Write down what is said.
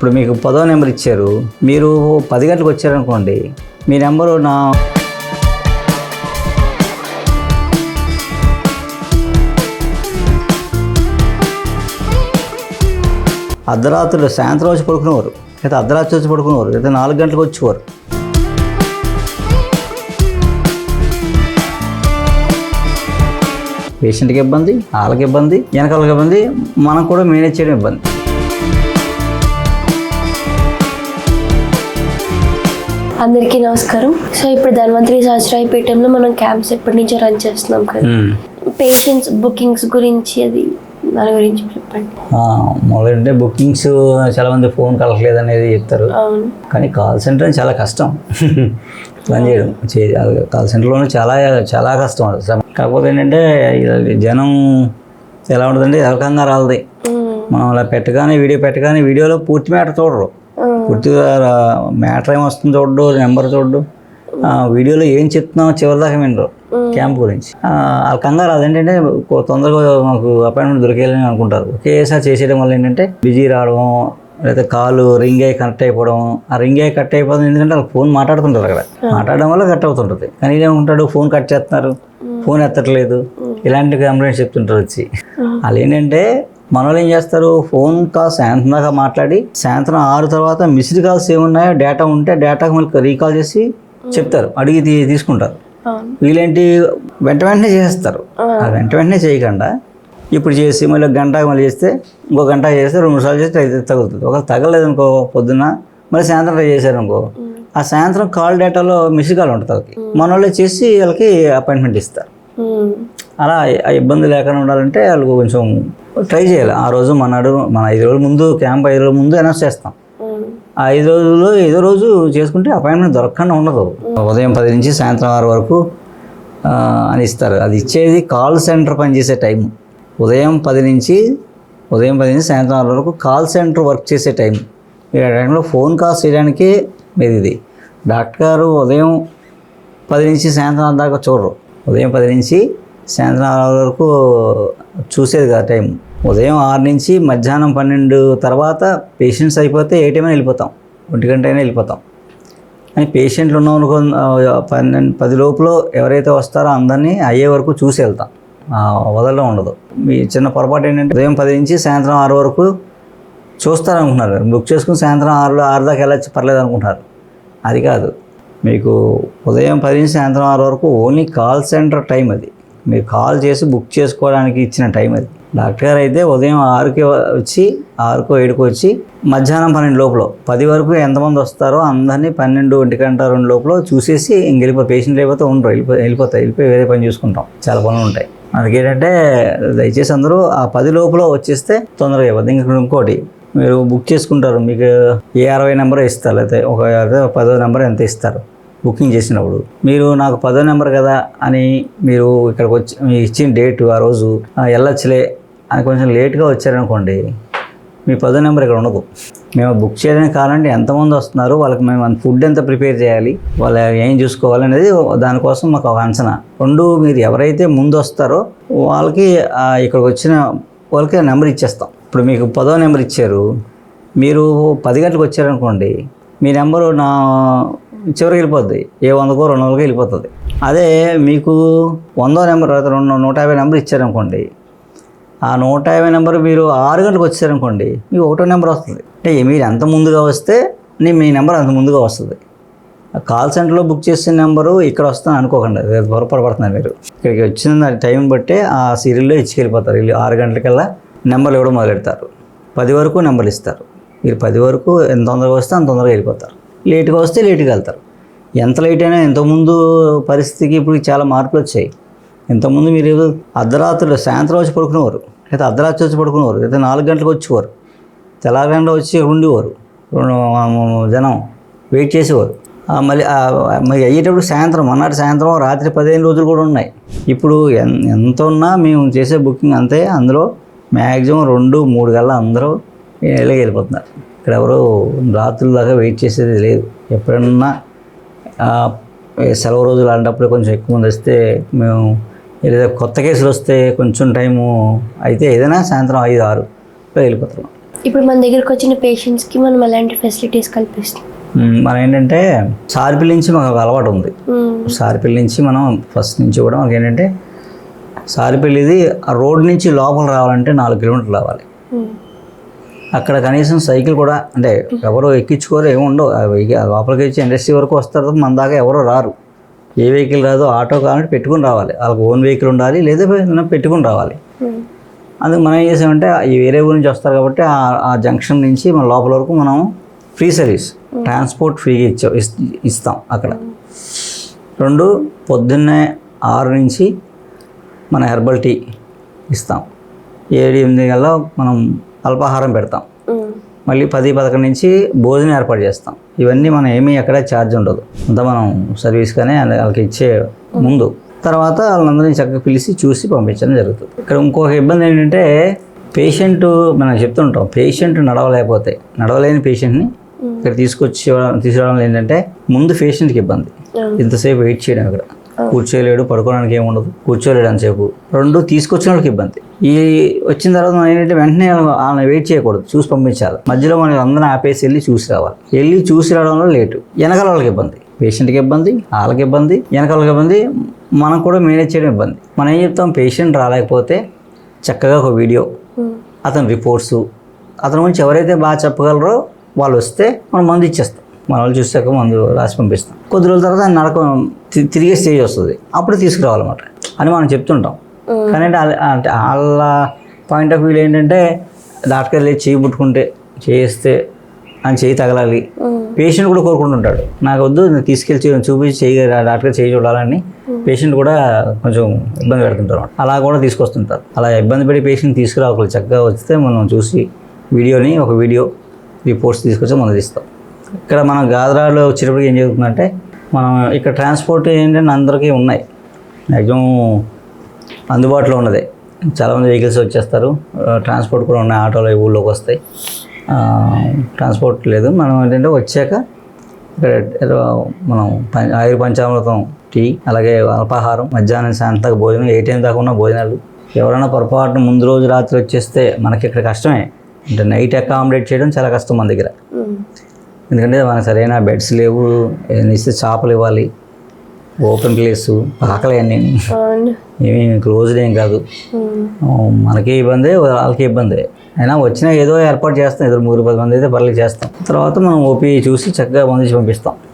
ఇప్పుడు మీకు 10వ నెంబర్ ఇచ్చారు, మీరు 10 గంటలకు వచ్చారనుకోండి, మీ నెంబరు అర్ధరాత్రులు సాయంత్రం వచ్చి పడుకునేవారు, లేదా అర్ధరాత్రి వచ్చి పడుకునేవారు, లేదా 4 గంటలకు వచ్చేవారు. పేషెంట్కి ఇబ్బంది, వాళ్ళకి ఇబ్బంది, వెనకాలకి ఇబ్బంది, మనం కూడా మేనేజ్ చేయడం ఇబ్బంది. అందరికీ నమస్కారం. సో ఇప్పుడు ధన్వంతరి సహస్రాయపేటంలో మనం క్యాంప్స్ ఎప్పటి నుంచో రన్ చేస్తున్నాం కదా, పేషెంట్స్ బుకింగ్స్ గురించి అది దాని గురించి చెప్పండి. మొదలంటే బుకింగ్స్ చాలామంది ఫోన్ కలగలేదు అనేది చెప్తారు, కానీ కాల్ సెంటర్ చాలా కష్టం పని చేయడం. కాల్ సెంటర్లోనే చాలా చాలా కష్టం అది. కాకపోతే ఏంటంటే జనం ఎలా ఉంటుందంటే రకంగా రాలది. మనం అలా వీడియో పెట్టగానే వీడియోలో పూర్తి మ్యాటర్ చూడరు, పూర్తిగా మ్యాటర్ ఏం వస్తుంది చూడడు, నెంబర్ చూడడు, వీడియోలో ఏం చెప్తున్నామో చివరిదాకా వినరు క్యాంప్ గురించి. వాళ్ళ కంగారు అదేంటంటే తొందరగా మాకు అపాయింట్మెంట్ దొరికేయాలని అనుకుంటారు. ఒకేసారి చేసేయడం వల్ల ఏంటంటే బిజీ రావడం, లేకపోతే కాలు రింగ్ అయ్యి కనెక్ట్ అయిపోవడం. ఆ రింగ్ అయ్యి కట్ అయిపోతుంది ఎందుకంటే వాళ్ళు ఫోన్ మాట్లాడుతుంటారు అక్కడ, మాట్లాడడం వల్ల కట్ అవుతుంటుంది. కానీ ఏమంటాడు, ఫోన్ కట్ చేస్తున్నారు, ఫోన్ ఎత్తట్లేదు, ఇలాంటి కంప్లైంట్స్ చెప్తుంటారు వచ్చి. వాళ్ళు ఏంటంటే మన వాళ్ళు ఏం చేస్తారు, ఫోన్ కాల్స్ సాయంత్రం దాకా మాట్లాడి సాయంత్రం 6 తర్వాత మిస్డ్ కాల్స్ ఏమున్నాయో డేటా ఉంటే డేటాకి మళ్ళీ రీకాల్ చేసి చెప్తారు, అడిగి తీసుకుంటారు. వీళ్ళేంటి వెంటనే చేసేస్తారు. ఆ వెంటనే చేయకుండా ఇప్పుడు చేసి మళ్ళీ గంట మళ్ళీ చేస్తే ఇంకో గంట చేస్తే 2 సార్లు చేస్తే 5 తగులుతుంది. ఒకవేళ తగలేదు అనుకో పొద్దున్న, మళ్ళీ సాయంత్రం ట్రై చేశారు అనుకో, ఆ సాయంత్రం కాల్ డేటాలో మిస్డ్ కాల్ ఉంటుంది వాళ్ళకి, మన వాళ్ళే చేసి వాళ్ళకి అపాయింట్మెంట్ ఇస్తారు. అలా ఆ ఇబ్బంది లేకుండా ఉండాలంటే వాళ్ళు కొంచెం ట్రై చేయాలి. ఆ రోజు మన 5 రోజుల ముందు క్యాంప్ 5 రోజుల ముందు అనౌన్స్ చేస్తాం. ఆ 5 రోజుల్లో ఏదో రోజు చేసుకుంటే అపాయింట్మెంట్ దొరకకుండా ఉండదు. ఉదయం 10 నుంచి సాయంత్రం 6 వరకు అని ఇస్తారు. అది ఇచ్చేది కాల్ సెంటర్ పనిచేసే టైం. ఉదయం 10 నుంచి సాయంత్రం 6 వరకు కాల్ సెంటర్ వర్క్ చేసే టైం. మీరు ఆ టైంలో ఫోన్ కాల్స్ చేయడానికి మీరు ఇది. డాక్టర్ గారు ఉదయం 10 నుంచి సాయంత్రం 6 దాకా చూడరు. ఉదయం 10 నుంచి సాయంత్రం 6 వరకు చూసేది కదా టైం. ఉదయం 6 నుంచి మధ్యాహ్నం 12 తర్వాత పేషెంట్స్ అయిపోతే ఏ టైం అయినా వెళ్ళిపోతాం, 1 గంట అయినా వెళ్ళిపోతాం. అని పేషెంట్లు ఉన్నామనుకో 10 లోపల ఎవరైతే వస్తారో అందరినీ అయ్యే వరకు చూసి వెళ్తాం, వదలడం ఉండదు. మీ చిన్న పొరపాటు ఏంటంటే ఉదయం 10 నుంచి సాయంత్రం 6 వరకు చూస్తారనుకుంటున్నారు, బుక్ చేసుకుని సాయంత్రం 6 దాకా వెళ్ళచ్చు పర్లేదు అనుకుంటున్నారు. అది కాదు, మీకు ఉదయం 10 నుంచి సాయంత్రం 6 వరకు ఓన్లీ కాల్ సెంటర్ టైం. అది మీరు కాల్ చేసి బుక్ చేసుకోవడానికి ఇచ్చిన టైం అది. డాక్టర్ గారు అయితే ఉదయం 6కి వచ్చి 6కో 7కో వచ్చి మధ్యాహ్నం 12 లోపల 10 వరకు ఎంతమంది వస్తారో అందరినీ 12, 1 గంట 2 లోపల చూసేసి పేషెంట్ అయిపోతే ఉండరు, వెళ్ళిపోయి వేరే పని చూసుకుంటాం, చాలా పనులు ఉంటాయి. అందుకేంటంటే దయచేసి అందరూ ఆ 10 లోపల వచ్చేస్తే తొందరగా అయిపోతుంది. ఇంకోటి మీరు బుక్ చేసుకుంటారు, మీకు ఏ 60 నెంబర్ ఇస్తారు, లేకపోతే 10వ నెంబర్ ఎంత ఇస్తారు బుకింగ్ చేసినప్పుడు. మీరు నాకు 10వ నెంబర్ కదా అని మీరు ఇక్కడికి వచ్చి మీ ఇచ్చిన డేటు ఆ రోజు వెళ్ళొచ్చులే అని కొంచెం లేట్గా వచ్చారనుకోండి, మీ 10వ నెంబర్ ఇక్కడ ఉండదు. మేము బుక్ చేయడానికి కావాలంటే ఎంతమంది వస్తున్నారు, వాళ్ళకి మేము ఫుడ్ ఎంత ప్రిపేర్ చేయాలి, వాళ్ళు ఏం చూసుకోవాలి అనేది దానికోసం మాకు ఒక అంచనా. 2 మీరు ఎవరైతే ముందు వస్తారో వాళ్ళకి ఇక్కడికి వచ్చిన వాళ్ళకి నెంబర్ ఇచ్చేస్తాం. ఇప్పుడు మీకు 10వ నెంబర్ ఇచ్చారు, మీరు 10 గంటలకు వచ్చారనుకోండి, మీ నెంబరు చివరికి వెళ్ళిపోద్ది, ఏ 100కో 200కో వెళ్ళిపోతుంది. అదే మీకు 100వ నెంబర్ 150 నెంబర్ ఇచ్చారనుకోండి, ఆ 150 నెంబర్ మీరు 6 గంటలకు వచ్చారనుకోండి, మీకు 1వ నెంబర్ వస్తుంది. అంటే మీరు ఎంత ముందుగా వస్తే మీ నెంబర్ అంత ముందుగా వస్తుంది. కాల్ సెంటర్లో బుక్ చేసిన నెంబరు ఇక్కడ వస్తుందని అనుకోకండి, పొరపడుతున్నారు మీరు. ఇక్కడికి వచ్చిన టైం బట్టే ఆ సీరియల్లో ఇచ్చుకెళ్ళిపోతారు. వీళ్ళు 6 గంటలకల్లా నెంబర్లు ఇవ్వడం మొదలెడతారు, 10 వరకు నెంబర్లు ఇస్తారు. మీరు 10 వరకు ఎంత తొందరగా వస్తే అంత తొందరగా వెళ్ళిపోతారు, లేట్గా వస్తే లేట్గా వెళ్తారు. ఎంత లేట్ అయినా ఇంతకుముందు పరిస్థితికి ఇప్పుడు చాలా మార్పులు వచ్చాయి. ఇంతకుముందు మీరు అర్ధరాత్రులు సాయంత్రం వచ్చి పడుకునేవారు, లేదా అర్ధరాత్రి వచ్చి పడుకునేవారు, లేదా 4 గంటలకు వచ్చేవారు, తెల్లారగంట వచ్చి ఉండేవారు, జనం వెయిట్ చేసేవారు. మళ్ళీ అయ్యేటప్పుడు సాయంత్రం మన్నాటి సాయంత్రం రాత్రి 15 రోజులు కూడా ఉన్నాయి. ఇప్పుడు ఎంత ఉన్నా మేము చేసే బుకింగ్ అంతే. అందులో మ్యాక్సిమం 2-3 గల్లా అందరూ ఇలాగే వెళ్ళిపోతున్నారు. ఇక్కడ ఎవరు రాత్రుల దాకా వెయిట్ చేసేది లేదు. ఎప్పుడన్నా సెలవు రోజులు అలాంటప్పుడు కొంచెం ఎక్కువ మంది వస్తే మేము, లేదా కొత్త కేసులు వస్తే కొంచెం టైము అయితే ఏదైనా సాయంత్రం 5-6 వెళ్ళిపోతున్నాం. ఇప్పుడు మన దగ్గరకు వచ్చిన పేషెంట్స్కి మనం ఎలాంటి ఫెసిలిటీస్ కల్పిస్తాం? మనం ఏంటంటే సారిపిల్లి నుంచి మాకు ఒక అలవాటు ఉంది. సారిపిల్లి నుంచి మనం ఫస్ట్ నుంచి కూడా మనకి ఏంటంటే సారిపిల్లిది ఆ రోడ్ నుంచి లోపల రావాలంటే 4 కిలోమీటర్లు రావాలి. అక్కడ కనీసం సైకిల్ కూడా అంటే ఎవరు ఎక్కించుకోరు, ఏమి ఉండవు. లోపలికి వచ్చి ఇండస్ట్రీ వరకు వస్తారు, మన దాకా ఎవరు రారు. ఏ వెహికల్ రాదు, ఆటో కావాలంటే పెట్టుకుని రావాలి. వాళ్ళకి ఓన్ వెహికల్ ఉండాలి, లేదా పెట్టుకుని రావాలి. అందుకు మనం ఏం చేసామంటే ఈ వేరే ఊరి నుంచి వస్తారు కాబట్టి ఆ జంక్షన్ నుంచి మన లోపల వరకు మనం ఫ్రీ సర్వీస్ ట్రాన్స్పోర్ట్ ఫ్రీగా ఇస్తాం అక్కడ. 2 పొద్దున్నే 6 నుంచి మన హెర్బల్ టీ ఇస్తాం. 7-8 కల్లా మనం అల్పాహారం పెడతాం. మళ్ళీ 10-11 నుంచి భోజనం ఏర్పాటు చేస్తాం. ఇవన్నీ మనం ఏమీ ఎక్కడ ఛార్జ్ ఉండదు, అంతా మనం సర్వీస్ కానీ వాళ్ళకి ఇచ్చే ముందు. తర్వాత వాళ్ళందరినీ చక్కగా పిలిచి చూసి పంపించడం జరుగుతుంది. ఇక్కడ ఇంకొక ఇబ్బంది ఏంటంటే పేషెంట్, మనం చెప్తుంటాం పేషెంట్ నడవలేని పేషెంట్ని ఇక్కడ తీసుకురావడం ఏంటంటే ముందు పేషెంట్కి ఇబ్బంది, ఇంతసేపు వెయిట్ చేయడం, ఇక్కడ కూర్చోలేడు, పడుకోవడానికి ఏమి ఉండదు, కూర్చోలేడు అంతసేపు. 2 తీసుకొచ్చిన వాళ్ళకి ఇబ్బంది. ఈ వచ్చిన తర్వాత మనం ఏంటంటే వెంటనే వాళ్ళని వెయిట్ చేయకూడదు, చూసి పంపించాలి. మధ్యలో మనం అందరం ఆపేసి వెళ్ళి చూసి రావాలి. వెళ్ళి చూసి రావడంలో లేటు, వెనకాల వాళ్ళకి ఇబ్బంది, పేషెంట్కి ఇబ్బంది, వాళ్ళకి ఇబ్బంది, వెనకాల వాళ్ళకి ఇబ్బంది, మనం కూడా మేనేజ్ చేయడం ఇబ్బంది. మనం ఏం చెప్తాం, పేషెంట్ రాలేకపోతే చక్కగా ఒక వీడియో, అతని రిపోర్ట్స్, అతని గురించి ఎవరైతే బాగా చెప్పగలరో వాళ్ళు వస్తే మనం మందు ఇచ్చేస్తాం. మన వాళ్ళు చూసాక మందు రాసి పంపిస్తాం. కొద్ది రోజుల తర్వాత తిరిగే స్టేజ్ వస్తుంది, అప్పుడు తీసుకురావాలన్నమాట అని మనం చెప్తుంటాం. కానీ అంటే వాళ్ళ పాయింట్ ఆఫ్ వ్యూ ఏంటంటే డాక్టర్ వెళ్ళి చేయి పుట్టుకుంటే చేస్తే అని చేయి తగలాలి. పేషెంట్ కూడా కోరుకుంటుంటాడు, నాకు వద్దు, నేను తీసుకెళ్ళి చూపించి డాక్టర్ చేయి చూడాలని పేషెంట్ కూడా కొంచెం ఇబ్బంది పెడుతుంటారు. అలా కూడా తీసుకొస్తుంటారు. అలా ఇబ్బంది పడి పేషెంట్ తీసుకురావాలి, చక్కగా వస్తే మనం చూసి ఒక వీడియో రిపోర్ట్స్ తీసుకొచ్చి మనం ఇస్తాం. ఇక్కడ మనం గాదరాలో వచ్చేటప్పటికి ఏం జరుగుతుందంటే మనం ఇక్కడ ట్రాన్స్పోర్ట్ ఏంటంటే అందరికీ ఉన్నాయి, మ్యాక్సిమం అందుబాటులో ఉన్నదే. చాలామంది వెహికల్స్ వచ్చేస్తారు, ట్రాన్స్పోర్ట్ కూడా ఉన్నాయి, ఆటోలు ఊళ్ళోకి వస్తాయి. ట్రాన్స్పోర్ట్ లేదు. మనం ఏంటంటే వచ్చాక ఇక్కడ మనం ఆయుర్ పంచామృతం టీ, అలాగే అల్పాహారం, మధ్యాహ్నం సాయంత్రం భోజనం, 8 టైం దాకా ఉన్న భోజనాలు. ఎవరైనా పొరపాటున ముందు రోజు రాత్రి వచ్చేస్తే మనకి ఇక్కడ కష్టమే, అంటే నైట్ అకామిడేట్ చేయడం చాలా కష్టం మన దగ్గర. ఎందుకంటే మనకు సరైన బెడ్స్ లేవు, ఏదైనా ఇస్తే చేపలు ఇవ్వాలి, ఓపెన్ ప్లేసు, ఆకలి అన్నీ ఏమీ క్లోజ్డ్ ఏం కాదు. మనకి ఇబ్బంది, వాళ్ళకి ఇబ్బంది. అయినా వచ్చినా ఏదో ఏర్పాటు చేస్తాం, 3-10 మంది అయితే పర్లేదు చేస్తాం. తర్వాత మనం ఓపీ చూసి చక్కగా మందించి పంపిస్తాం.